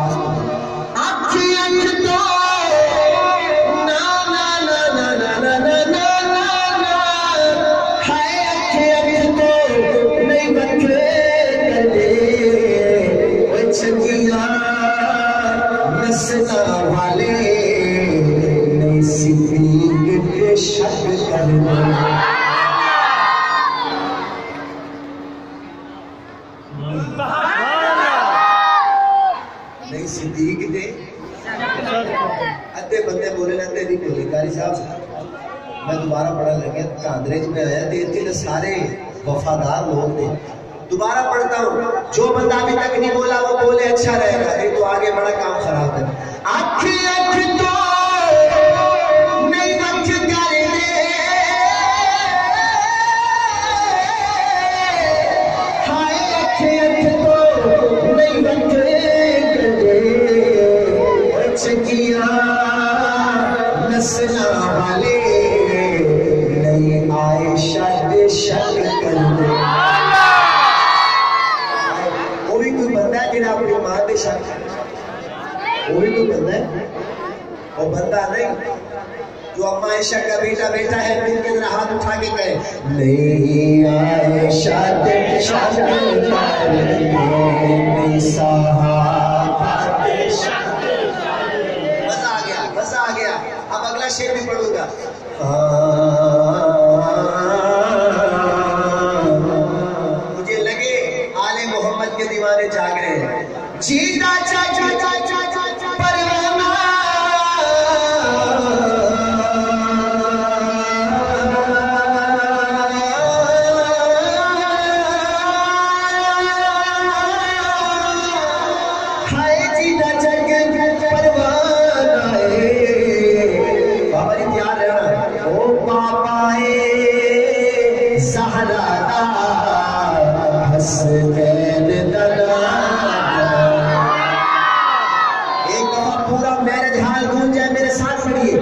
आवाज में वाले शक करना नहीं सिद्दीक दे अद्धे बंदे बोले ना अद्धे नहीं बोले। कारी साहब मैं दोबारा पढ़ने लगे कांद्रेज में आया तो इतने सारे वफादार लोग ने। दोबारा पढ़ता हूँ, जो बंदा अभी तक नहीं बोला वो बोले अच्छा रहेगा, नहीं तो आगे बड़ा काम खराब है। आँख तो नहीं बच करे हाय आँख तो नहीं बच किया नस्ला वाले नहीं आए शायद शक करने। वो भी कोई बंदा है जिन्हें अपनी मां दे शक, वो भी कोई बंदा है, वो बंदा नहीं जो अम्मा आयशा का बेटा बेटा है मिल के जरा हाथ उठा के कहे नहीं आए शायद शक करने साहबा दे शक। मजा आ गया। अब अगला शेर भी पढ़ूंगा। मुझे लगे आले मोहम्मद के दीवाने जाग रहे हैं। जीता चाचा परवाना हाय जीता चाचा परवाना बाबा जी तैयार रहना। ओ पापाए सहरा हसनैन दला एक दफा पूरा मेरे ध्यान गूंज जाए, मेरे साथ पढ़िए।